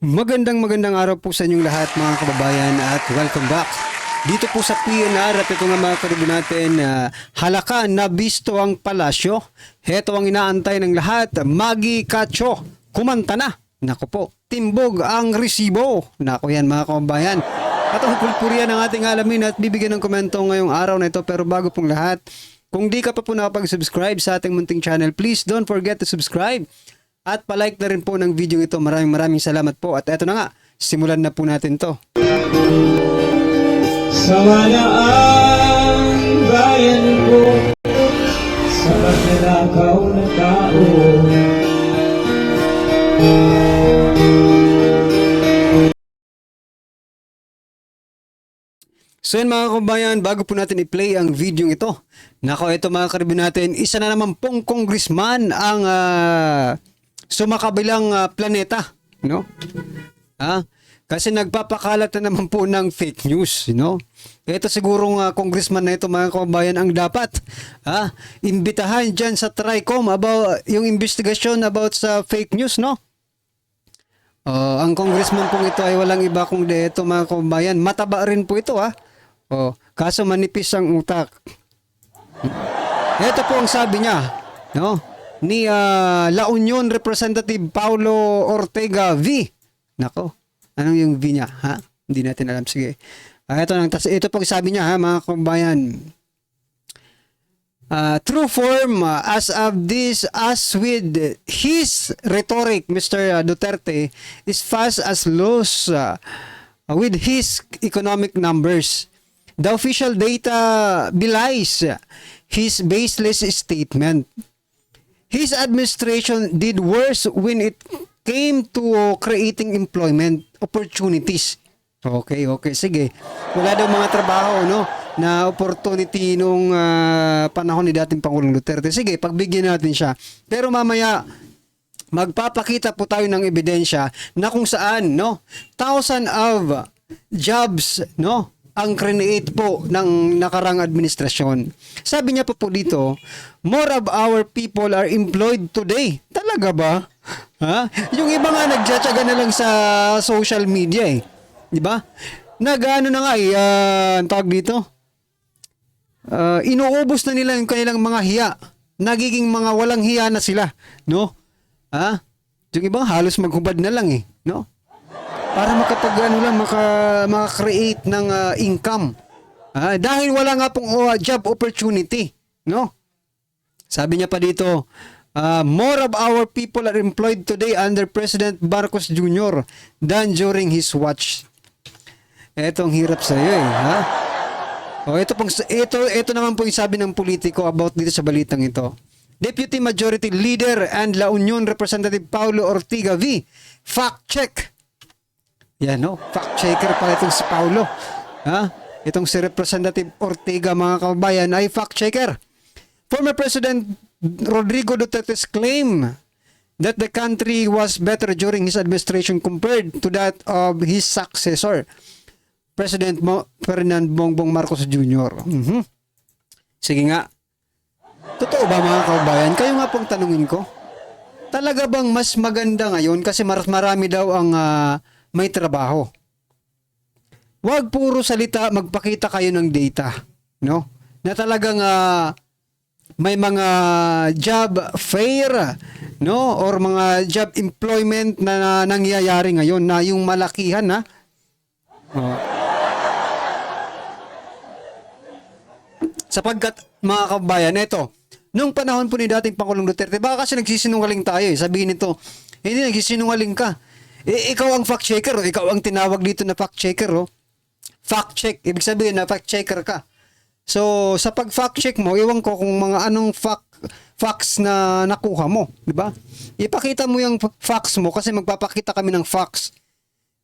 Magandang araw po sa inyong lahat mga kababayan at welcome back. Dito po sa PNR at ito nga mga karibo natin, halaka na bisto ang palasyo. Heto ang inaantay ng lahat, Maggie Cacho, kumanta na. Naku po, timbog ang resibo. Naku yan mga kababayan. At ang kulpurya ng ating alamin at bibigyan ng komento ngayong araw na ito. Pero bago pong lahat, kung di ka pa po nakapag-subscribe sa ating munting channel, please don't forget to subscribe. At palike na rin po ng video ito. Maraming salamat po. At eto na nga, simulan na po natin to. Sawa ang bayan ko sa pagnanakaw na tao. So yun mga kabayan, bago po natin i-play ang video ito. Nako, ito mga karibo natin, isa na naman pong congressman ang sumakabilang planeta, no? Kasi nagpapakalat na naman po ng fake news, no? Ito sigurong congressman na ito mga kababayan ang dapat imbitahan dyan sa TRICOM about yung investigasyon about sa fake news, no? Ang congressman pong ito ay walang iba kundi ito mga kababayan, mataba rin po ito kaso manipis ang utak. Ito po ang sabi niya, no? Ni La Union Representative Paulo Ortega V. Nako, anong yung V niya? Hindi natin alam. Sige. Ito pong sabi niya mga kababayan. True form as with his rhetoric, Mr. Duterte is fast as loose with his economic numbers. The official data belies his baseless statement. His administration did worse when it came to creating employment opportunities. Okay, sige. Wala daw mga trabaho, no, na opportunity nung panahon ni dating Pangulong Duterte. Sige, pagbigyan natin siya. Pero mamaya, magpapakita po tayo ng ebidensya na kung saan, no, thousands of jobs, no, ang create po ng nakarang administrasyon. Sabi niya po dito, more of our people are employed today. Talaga ba? Yung iba nga nagtsatsaga na lang sa social media di ba? Nag-ano na nga ang tawag dito? Inuubos na nila yung kanilang mga hiya. Nagiging mga walang hiya na sila, no? Yung iba halos maghubad na lang no? Para maka-create ng income. Dahil wala nga pong job opportunity, no? Sabi niya pa dito, more of our people are employed today under President Marcos Jr. than during his watch. Etong hirap sa iyo ito naman po yung sabi ng politiko about dito sa balitang ito. Deputy Majority Leader and La Union Representative Paulo Ortega V. Fact check. Yan, no? Fact checker pala itong si Paulo. Itong si Representative Ortega mga kababayan ay fact checker. Former President Rodrigo Duterte's claim that the country was better during his administration compared to that of his successor, President Ferdinand Bongbong Marcos Jr. Sige nga. Totoo ba mga kababayan? Kayo nga pong tanungin ko. Talaga bang mas maganda ngayon kasi marami daw ang may trabaho? Huwag puro salita, magpakita kayo ng data, no? Na talagang may mga job fair, no? Or mga job employment na nangyayari ngayon na yung malakihan sapagkat mga kababayan, ito, nung panahon po ni dating Pangulong Duterte, baka kasi nagsisinungaling tayo sabihin nito, hindi nagsisinungaling ka. Ikaw ang fact checker, ikaw ang tinawag dito na fact checker, fact check, ibig sabihin na fact checker ka. So, sa pag-fact check mo, iwan ko kung mga anong facts na nakuha mo, di ba? Ipakita mo yung facts mo kasi magpapakita kami ng facts.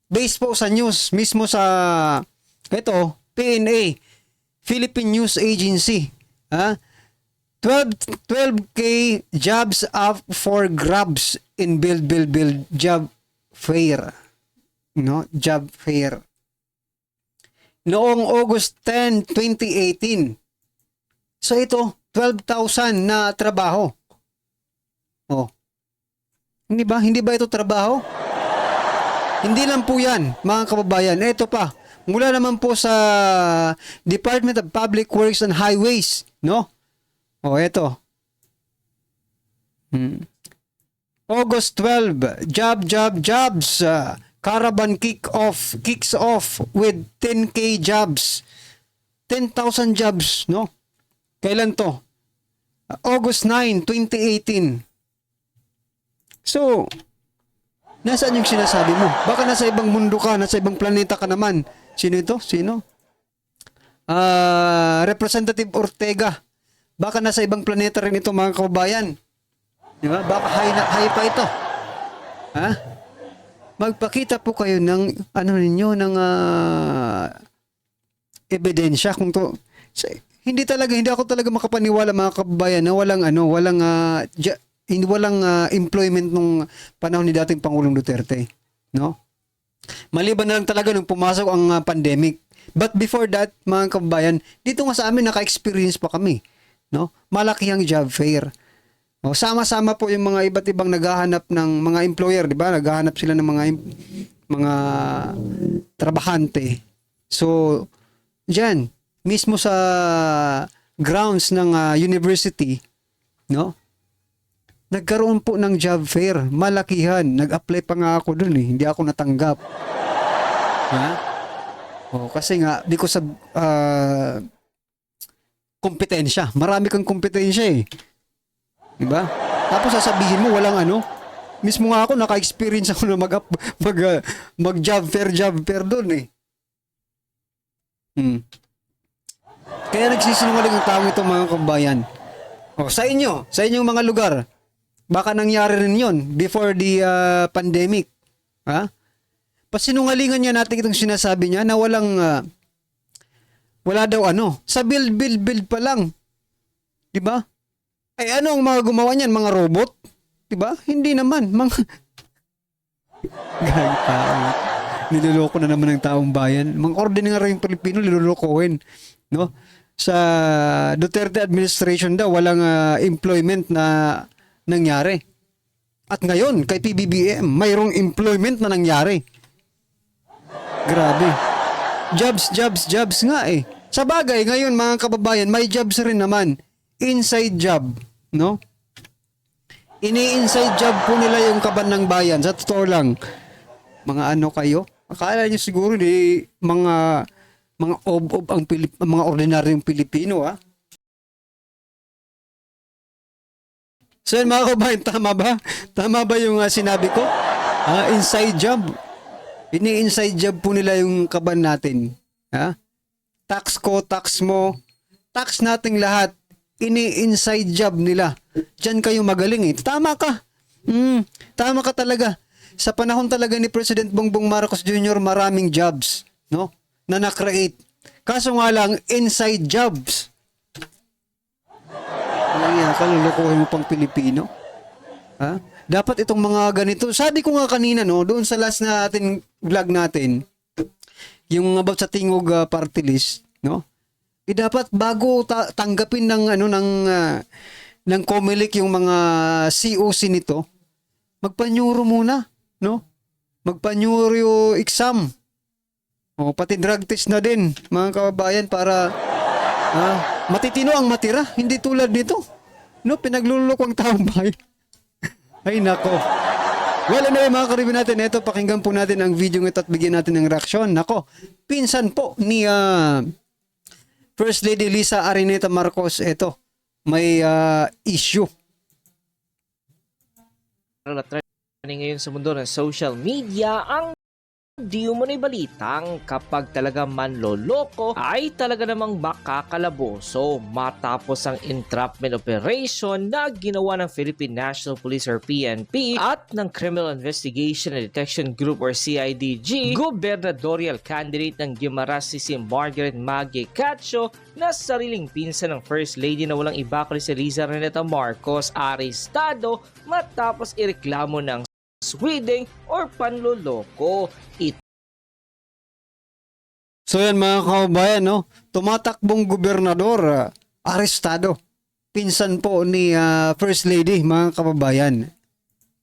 Based po sa news, mismo sa, PNA, Philippine News Agency. 12K jobs up for grabs in build job fair. No? Job fair. Noong August 10, 2018. So ito, 12,000 na trabaho. Hindi ba? Hindi ba ito trabaho? Hindi lang po yan, mga kababayan. Ito pa, mula naman po sa Department of Public Works and Highways, no? O, ito. August 12, jobs. Caravan kicks off with 10K jobs. 10,000 jobs, no? Kailan to? August 9, 2018. So, nasaan yung sinasabi mo? Baka nasa ibang mundo ka, nasa ibang planeta ka naman. Sino ito? Sino? Representative Ortega. Baka nasa ibang planeta rin ito, mga kababayan. Di ba? Baka high pa ito. Ha? Magpakita po kayo ng ng ebidensya kung to. Hindi ako talaga makapaniwala, mga kababayan, na walang employment nung panahon ni dating Pangulong Duterte, no? Maliban na lang talaga nung pumasok ang pandemic. But before that, mga kababayan, dito nga sa amin naka-experience pa kami, no? Malaki ang job fair. O, sama-sama po yung mga iba't ibang naghahanap ng mga employer, di ba? Naghahanap sila ng mga trabahante. So, diyan mismo sa grounds ng university, no? Nagkaroon po ng job fair, malakihan. Nag-apply pa nga ako dun eh. Hindi ako natanggap. Ha? O, kasi nga, because of kompetensya. Marami kang kompetensya eh. Diba? Tapos sasabihin mo, walang Mismo nga ako, naka-experience ako na mag-job fair dun eh. Kaya nagsisinungaling ang taong ito, mga kabayan. O, sa inyong mga lugar, baka nangyari rin yon before the pandemic. Ha? Pasinungalingan niya natin itong sinasabi niya na wala daw sa build pa lang. 'Di ba? Ay ang mga gumawa niyan, mga robot? 'Di ba? Hindi naman, mga gag tao. Niloloko na naman ng taong bayan. Mga ordinaryong Pilipino nilolokohin, no? Sa Duterte administration daw walang employment na nangyari. At ngayon, kay PBBM, mayroong employment na nangyari. Grabe. Jobs nga eh. Sa bagay, ngayon mga kababayan, may jobs rin naman. Inside job, no? Ini-inside job po nila yung kaban ng bayan. Sa totoo lang, mga kayo? Akala nyo siguro mga ob-ob ang mga ordinaryong Pilipino, ha? So yun, mga kabayan, tama ba? Tama ba yung sinabi ko? Inside job. Ini-inside job po nila yung kaban natin. Ha? Tax ko, tax mo, tax nating lahat. Ini-inside job nila. Diyan kayo magaling eh. Tama ka. Tama ka talaga. Sa panahon talaga ni President Bongbong Marcos Jr., maraming jobs, no? Na na-create. Kaso nga lang, inside jobs. Kalulukuhin mo pang Pilipino. Ha? Dapat itong mga ganito. Sabi ko nga kanina, no, doon sa last na ating vlog natin, yung about sa Tingog party list, no? Dapat bago tanggapin ng COMELEC yung mga COC nito, magpanyuro muna, no? Magpanyuro exam. O pati drug test na din, mga kababayan, para matitino ang matira, hindi tulad nito. No, pinagluloko ang taong bayan. Ay nako. Well, anyway, mga karibin natin, ito, pakinggan po natin ang video ito at bigyan natin ng reaksyon. Nako, pinsan po ni First Lady Lisa Araneta Marcos, ito, may issue. Trending ngayon sa mundo ng social media ang di umano'y balitang kapag talaga manloloko ay talaga namang makakalaboso matapos ang entrapment operation na ginawa ng Philippine National Police or PNP at ng Criminal Investigation and Detection Group or CIDG, gobernadorial candidate ng Guimaras si Margaret Maggie Cacho na sariling pinsan ng First Lady na walang iba kundi si Liza Araneta Marcos, arestado matapos ireklamo ng swindling or panloloko. So yan, mga kababayan, no? Tumatakbong gobernador, arestado. Pinsan po ni First Lady, mga kababayan.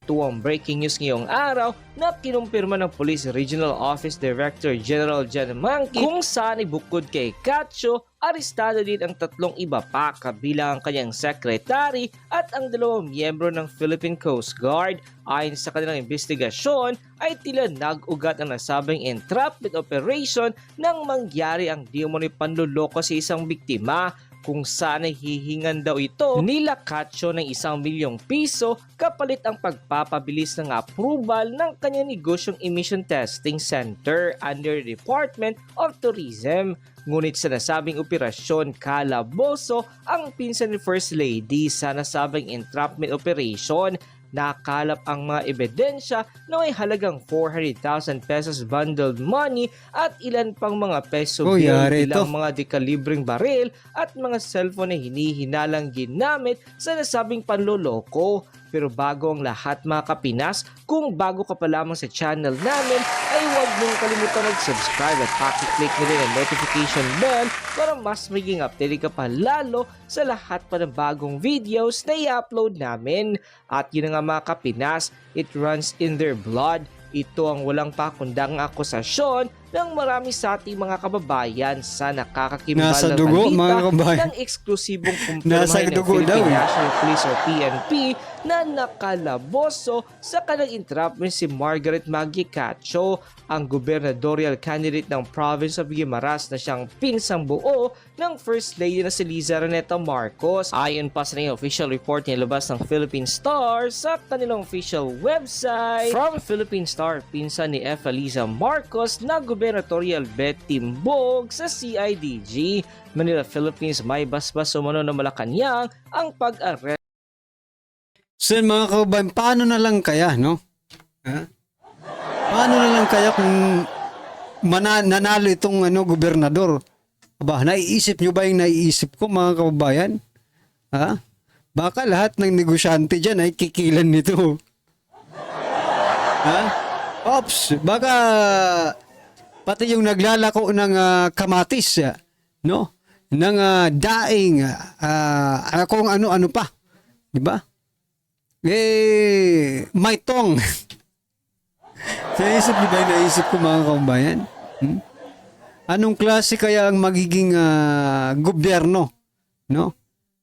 Ito ang breaking news ngayong araw na kinumpirma ng Police Regional Office Director General John Manky kung saan bukod kay Catcho, arestado din ang 3 iba pa kabilang ang kanyang secretary at ang 2 miyembro ng Philippine Coast Guard. Ayon sa kanilang investigasyon ay tila nag-ugat ang nasabing entrapment operation nang mangyari ang di umano'y panluloko sa isang biktima, kung saan ay hihingan daw ito nila Catcho ng 1 milyong piso kapalit ang pagpapabilis ng approval ng kanyang negosyong emission testing center under the Department of Tourism. Ngunit sa nasabing operasyon, kalaboso ang pinsan ni First Lady sa nasabing entrapment operation. Nakalap ang mga ebidensya na may halagang 400,000 pesos bundled money at ilan pang mga peso bill bilang mga dekalibreng baril at mga cellphone na hinihinalang ginamit sa nasabing panloloko. Pero bago ang lahat mga kapinas, kung bago ka pa lamang sa channel namin, ay huwag mong kalimutan mag-subscribe at pakiclick na rin ang notification bell para mas maging updated ka pa lalo sa lahat pa ng bagong videos na i-upload namin. At yun nga mga kapinas, it runs in their blood. Ito ang walang pakundangang akusasyon ng marami sa ating mga kababayan sa nakakakimbalang balita ng eksklusibong kumpirmahin ng Philippine National Police o PNP na nakalaboso sa kanilang entrapment si Margaret Maggie Catcho, ang gubernatorial candidate ng province of Guimaras na siyang pinsang buo ng First Lady na si Liza Araneta Marcos. Ayon pa sa official report na ilabas ng Philippine Star sa kanilang official website, from Philippine Star, pinsan ni F. Liza Marcos na gubernatorial bet timbog sa CIDG Manila, Philippines, may basbas umano na Malacanang ang pag-arrest. So mga kababayan, paano na lang kaya, no? Ha? Paano na lang kaya kung nanalo itong gobernador? Aba, naiisip nyo ba yung naiisip ko mga kababayan? Ha? Baka lahat ng negosyante dyan ay kikilan nito. Ha? Ops, baka pati yung naglalako ng kamatis, no? Ng daing, kung ano-ano pa. Di ba? May tong. Naisip niyo ba yung naisip ko mga kababayan? Anong klase kaya ang magiging gobyerno, no?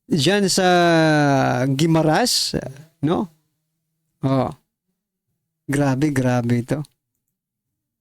Diyan sa Guimaras, no? Oh. Grabe ito.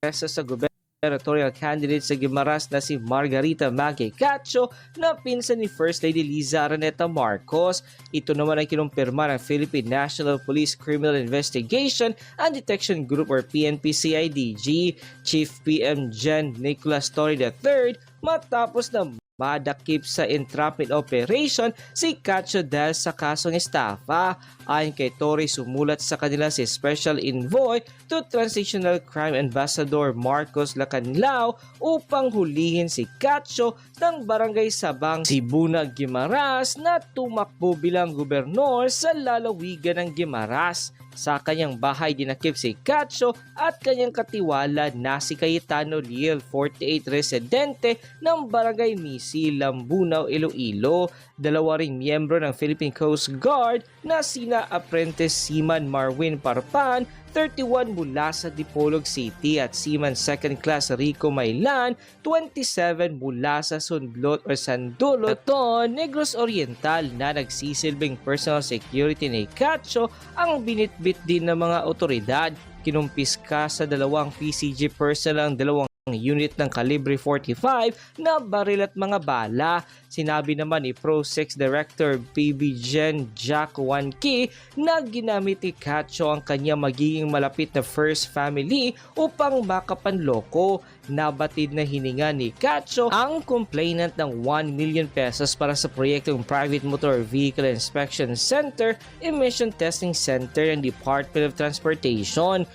Sa gubernatorial candidate sa Guimaras na si Margarita Maggie Catcho na pinsan ni First Lady Liza Araneta Marcos. Ito naman ay kinumpirma ng Philippine National Police Criminal Investigation and Detection Group or PNP-CIDG Chief PM Gen Nicolas Torre III matapos na madakip sa entrapment operation si Catcho dahil sa kasong estafa. Ayon kay Torre, sumulat sa kanila si Special Envoy to Transitional Crime Ambassador Marcos Lacanlao upang hulihin si Catcho ng Barangay Sabang, Sibuna, Guimaras na tumakbo bilang gobernador sa lalawigan ng Guimaras. Sa kanyang bahay dinakip si Catcho at kanyang katiwala na si Cayetano Liel, 48, residente ng Barangay Misi, Lambunaw, Iloilo. 2 ring miyembro ng Philippine Coast Guard na sina Apprentice Seaman Marwin Parpan, 31 mula sa Dipolog City at Seaman 2nd Class Rico Mailan, 27 mula sa Sundlot o Sandulot, Negros Oriental na nagsisilbing personal security ni Catcho ang binitbit din ng mga otoridad. Kinumpiska sa 2 PCG personnel ang 2 unit ng kalibre 45 na baril at mga bala. Sinabi naman ni Pro-6 Director PB Gen Jack Wanki na ginamit ni Catcho ang kanya magiging malapit na first family upang makapanloko. Nabatid na hininga ni Catcho ang complainant ng 1 million pesos para sa proyektong Private Motor Vehicle Inspection Center, Emission Testing Center ng Department of Transportation.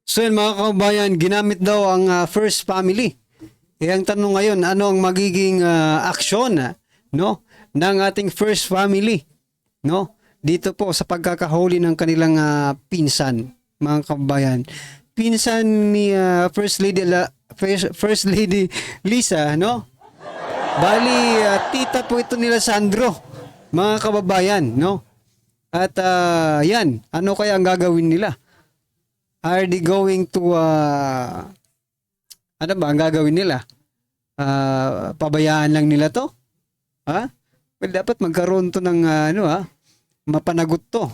So yun mga kababayan, ginamit daw ang first family. Ang tanong ngayon, ano ang magiging aksyon no, ng ating first family, no? Dito po sa pagkakahuli ng kanilang pinsan, mga kababayan. Pinsan ni First Lady Liza, no? Bali, tita po ito nila Sandro, mga kababayan, no? At yan, ano kaya ang gagawin nila? Are they going to ano ba ang gagawin nila? Pabayaan lang nila to? Ha? Well, dapat magkaroon to ng mapanagot to.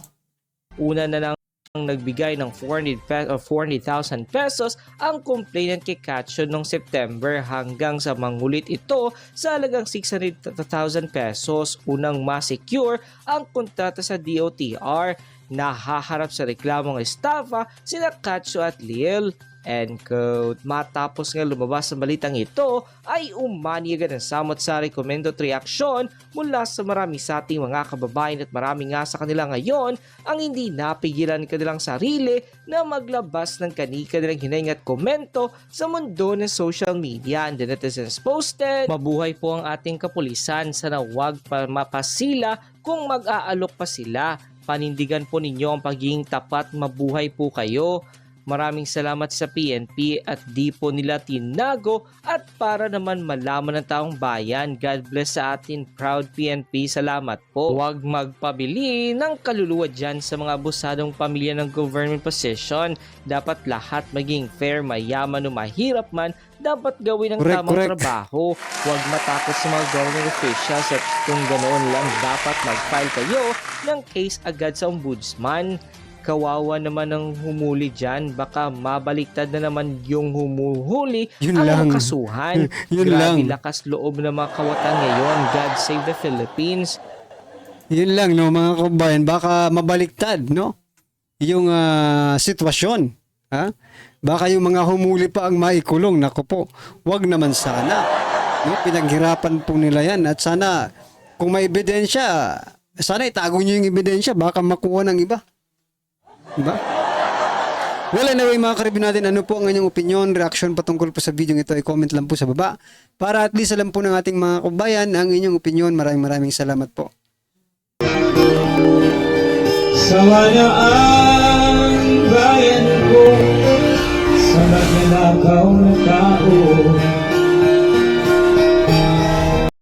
Una na lang nagbigay ng 400,000 pesos ang complainant kay Catcho noong September hanggang sa mangulit ito sa halagang 600,000 pesos. Unang ma-secure ang kontrata sa DOTR. Nahaharap sa reklamong estafa sina Catcho at Liel. End quote. Matapos nga lumabas sa balitang ito ay umani agad ang samot-sari komento at reaksyon mula sa marami sa ating mga kababayan at marami nga sa kanila ngayon ang hindi napigilan kanilang sarili na maglabas ng kanilang hinaing at komento sa mundo ng social media. And the netizens posted, "Mabuhay po ang ating kapulisan, sana wag pa mapasila kung mag-aalok pa sila. Panindigan po ninyo ang pagiging tapat, mabuhay po kayo. Maraming salamat sa PNP at di po nila tinago at para naman malaman ng taong bayan. God bless sa atin, proud PNP. Salamat po. Huwag magpabili ng kaluluwa dyan sa mga abusadong pamilya ng government position. Dapat lahat maging fair, mayaman o mahirap man, dapat gawin ang tamang trabaho. Huwag matakot sa mga government officials at kung ganoon lang, dapat mag-file kayo ng case agad sa ombudsman. Kawawa naman ang humuli dyan. Baka mabaliktad na naman yung humuhuli ang kasuhan. Yun Grabe lang. lakas loob ng mga kawatan ngayon. God save the Philippines." Yun lang, no, mga kababayan, baka mabaliktad, no? Yung sitwasyon. Ha? Baka yung mga humuli pa ang maikulong. Naku po, wag naman sana. No? Pinaghirapan po nila yan. At sana, kung may ebidensya, sana itago nyo yung ebidensya. Baka makuha ng iba. Diba? Well, anyway, mga karibin natin, ano po ang inyong opinion, reaction patungkol po sa video ito, i-comment lang po sa baba. Para at least alam po ng ating mga kabayan ang inyong opinion. Maraming salamat po. Sawa na ang bayan ko sa magnanakaw na tao.